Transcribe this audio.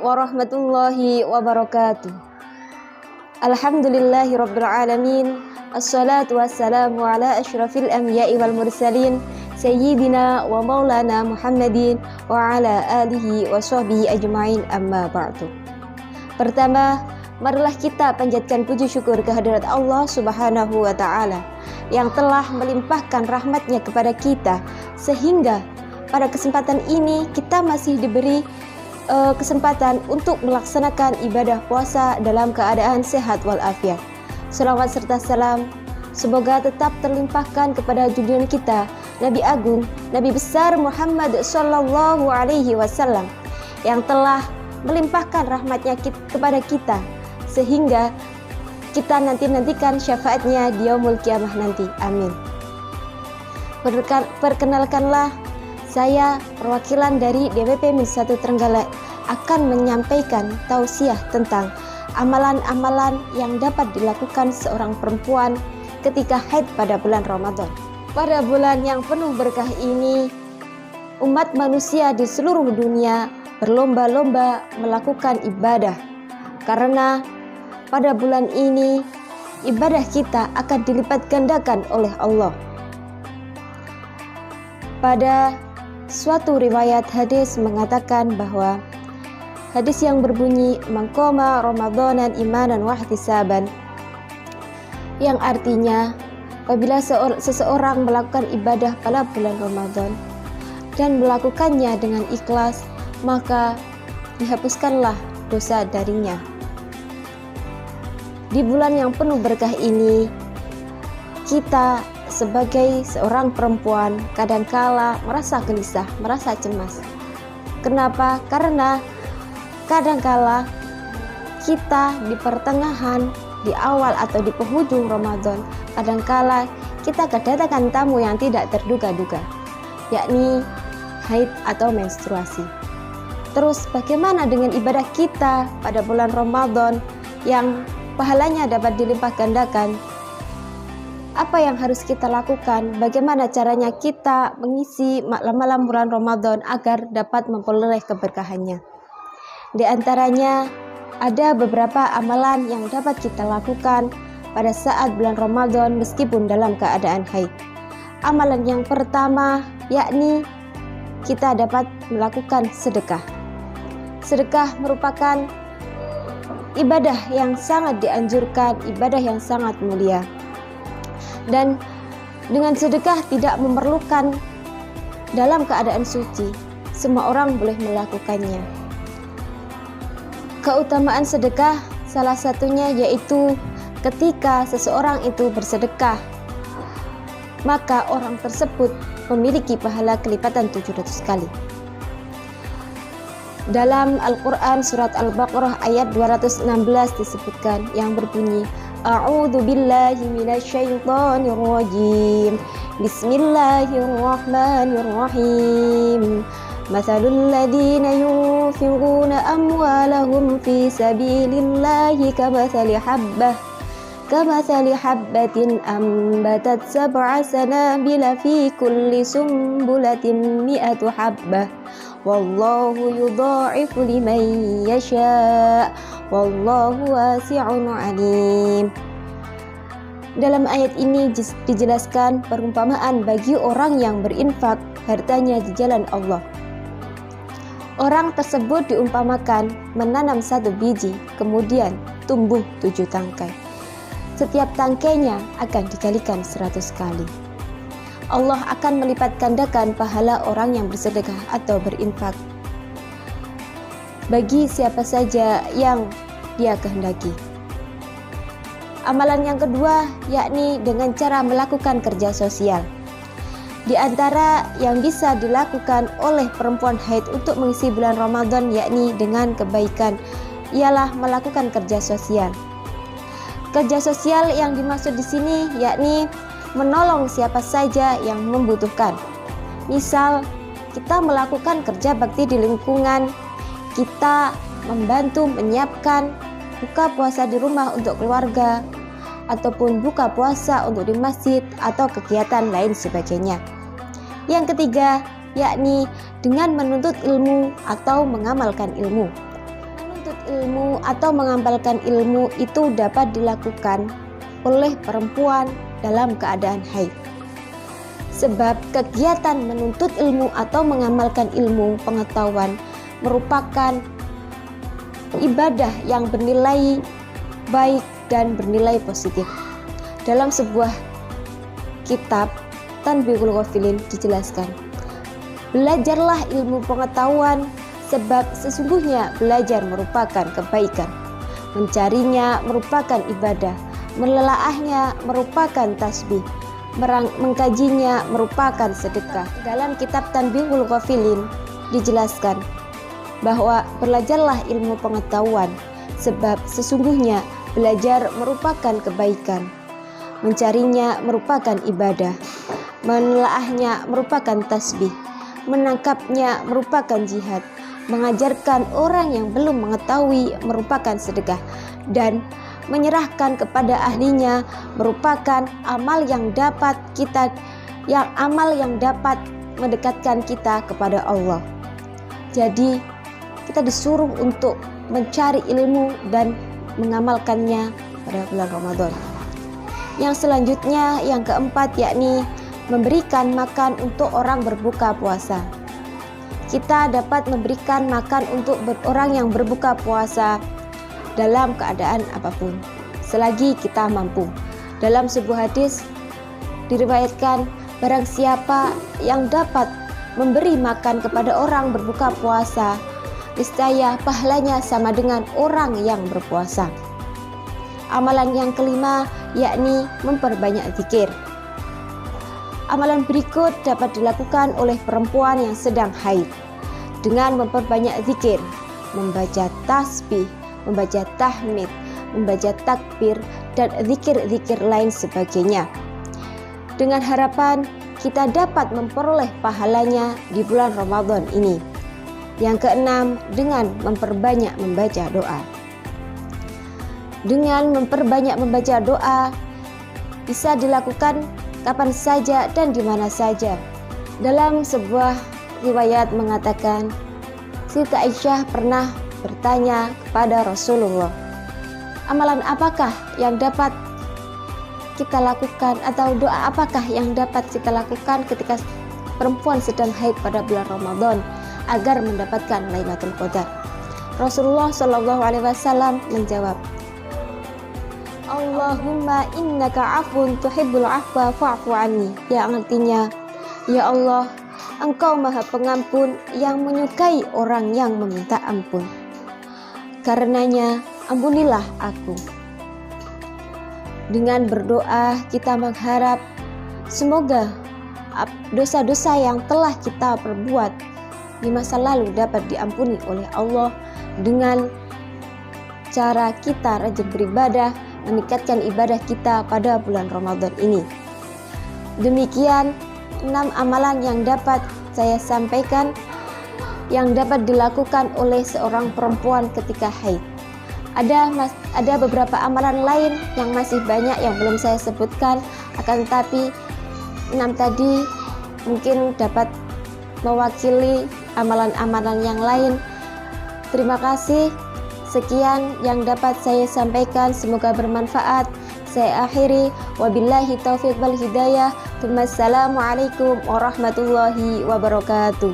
warahmatullahi wabarakatuh. Alhamdulillahirabbil alamin. Assalatu wassalamu ala asyrafil anbiya'i wal mursalin sayyidina wa maulana Muhammadin wa ala alihi wa sahbihi ajma'in, amma ba'du. Pertama, marilah kita panjatkan puji syukur kehadirat Allah Subhanahu wa ta'ala yang telah melimpahkan rahmatnya kepada kita, sehingga pada kesempatan ini kita masih diberi kesempatan untuk melaksanakan ibadah puasa dalam keadaan sehat walafiat. Selawat serta salam semoga tetap terlimpahkan kepada junjungan kita Nabi Agung, Nabi besar Muhammad Sallallahu Alaihi Wasallam yang telah melimpahkan rahmatnya kepada kita, sehingga kita nantikan syafaatnya di yaumul kiamah nanti. Amin. Perkenalkanlah, saya perwakilan dari DPP Min1 Trenggalek akan menyampaikan tausiah tentang amalan-amalan yang dapat dilakukan seorang perempuan ketika haid pada bulan Ramadan. Pada bulan yang penuh berkah ini, umat manusia di seluruh dunia berlomba-lomba melakukan ibadah, karena pada bulan ini ibadah kita akan dilipat gandakan oleh Allah. Pada suatu riwayat hadis mengatakan bahwa hadis yang berbunyi maqama ramadanan imanan wa ihtisaban, yang artinya apabila seseorang melakukan ibadah pada bulan Ramadan dan melakukannya dengan ikhlas, maka dihapuskanlah dosa darinya. Di bulan yang penuh berkah ini, kita sebagai seorang perempuan kadangkala merasa gelisah, merasa cemas. Kenapa? Karena kadangkala kita di pertengahan, di awal atau di penghujung Ramadan, kadangkala kita kedatangan tamu yang tidak terduga-duga, yakni haid atau menstruasi. Terus bagaimana dengan ibadah kita pada bulan Ramadan yang pahalanya dapat dilimpah gandakan? Apa yang harus kita lakukan? Bagaimana caranya kita mengisi malam-malam bulan Ramadan agar dapat memperoleh keberkahannya? Di antaranya ada beberapa amalan yang dapat kita lakukan pada saat bulan Ramadan meskipun dalam keadaan haid. Amalan yang pertama yakni kita dapat melakukan sedekah. Sedekah merupakan ibadah yang sangat dianjurkan, ibadah yang sangat mulia. Dan dengan sedekah tidak memerlukan dalam keadaan suci, semua orang boleh melakukannya. Keutamaan sedekah salah satunya yaitu ketika seseorang itu bersedekah, maka orang tersebut memiliki pahala kelipatan 700 kali. Dalam Al-Quran surat Al-Baqarah ayat 216 disebutkan yang berbunyi, A'udzu billahi minasyaitonir rajim. Bismillahirrahmanirrahim. Mathalul ladzina yunfiquna amwalahum fi sabilillahi kamathali habbatin ambatat sab'a sanabila fi kulli sumbulatin mi'atu habbah. Wallahu yudha'ifu liman yasha'. Wallahu wasi'un alim. Dalam ayat ini dijelaskan perumpamaan bagi orang yang berinfak hartanya di jalan Allah. Orang tersebut diumpamakan menanam 1 biji, kemudian tumbuh 7 tangkai. Setiap tangkainya akan dikalikan 100 kali. Allah akan melipat gandakan pahala orang yang bersedekah atau berinfak bagi siapa saja yang dia kehendaki. Amalan yang kedua yakni dengan cara melakukan kerja sosial. Di antara yang bisa dilakukan oleh perempuan haid untuk mengisi bulan Ramadan yakni dengan kebaikan ialah melakukan kerja sosial. Kerja sosial yang dimaksud di sini yakni menolong siapa saja yang membutuhkan. Misal kita melakukan kerja bakti di lingkungan, kita membantu menyiapkan buka puasa di rumah untuk keluarga, ataupun buka puasa untuk di masjid atau kegiatan lain sebagainya. Yang ketiga, yakni dengan menuntut ilmu atau mengamalkan ilmu. ilmu atau mengamalkan ilmu itu dapat dilakukan oleh perempuan dalam keadaan haid. Sebab kegiatan menuntut ilmu atau mengamalkan ilmu pengetahuan merupakan ibadah yang bernilai baik dan bernilai positif. Dalam sebuah kitab Tanbihul Ghafilin dijelaskan, belajarlah ilmu pengetahuan sebab sesungguhnya belajar merupakan kebaikan, mencarinya merupakan ibadah, menelaahnya merupakan tasbih, mengkajinya merupakan sedekah. Dalam kitab Tanbihul Ghafilin dijelaskan bahwa belajarlah ilmu pengetahuan sebab sesungguhnya belajar merupakan kebaikan, mencarinya merupakan ibadah, menelaahnya merupakan tasbih, menangkapnya merupakan jihad, mengajarkan orang yang belum mengetahui merupakan sedekah, dan menyerahkan kepada ahlinya merupakan amal yang dapat mendekatkan kita kepada Allah. Jadi kita disuruh untuk mencari ilmu dan mengamalkannya pada bulan Ramadan. Yang selanjutnya, yang keempat, yakni memberikan makan untuk orang berbuka puasa. Kita dapat memberikan makan untuk orang yang berbuka puasa dalam keadaan apapun, selagi kita mampu. Dalam sebuah hadis diriwayatkan, barang siapa yang dapat memberi makan kepada orang berbuka puasa, niscaya pahalanya sama dengan orang yang berpuasa. Amalan yang kelima yakni memperbanyak zikir. Amalan berikut dapat dilakukan oleh perempuan yang sedang haid dengan memperbanyak zikir, membaca tasbih, membaca tahmid, membaca takbir, dan zikir-zikir lain sebagainya. Dengan harapan kita dapat memperoleh pahalanya di bulan Ramadan ini. Yang keenam, dengan memperbanyak membaca doa. Dengan memperbanyak membaca doa bisa dilakukan kapan saja dan di mana saja. Dalam sebuah riwayat mengatakan, Siti Aisyah pernah bertanya kepada Rasulullah, amalan apakah yang dapat kita lakukan atau doa apakah yang dapat kita lakukan ketika perempuan sedang haid pada bulan Ramadan agar mendapatkan Lailatul Qadar? Rasulullah Shallallahu Alaihi Wasallam menjawab, Allahumma innaka afun tuhibbul afwa fa'fu anni, yang artinya, ya Allah, Engkau maha pengampun yang menyukai orang yang meminta ampun, karenanya ampunilah aku. Dengan berdoa kita mengharap semoga dosa-dosa yang telah kita perbuat di masa lalu dapat diampuni oleh Allah dengan cara kita rajin beribadah, meningkatkan ibadah kita pada bulan Ramadan ini. Demikian 6 amalan yang dapat saya sampaikan yang dapat dilakukan oleh seorang perempuan ketika haid. Ada beberapa amalan lain yang masih banyak yang belum saya sebutkan, akan tetapi 6 tadi mungkin dapat mewakili amalan-amalan yang lain. Terima kasih. Sekian yang dapat saya sampaikan, semoga bermanfaat. Saya akhiri, wabillahi taufiq wal hidayah. Wassalamualaikum warahmatullahi wabarakatuh.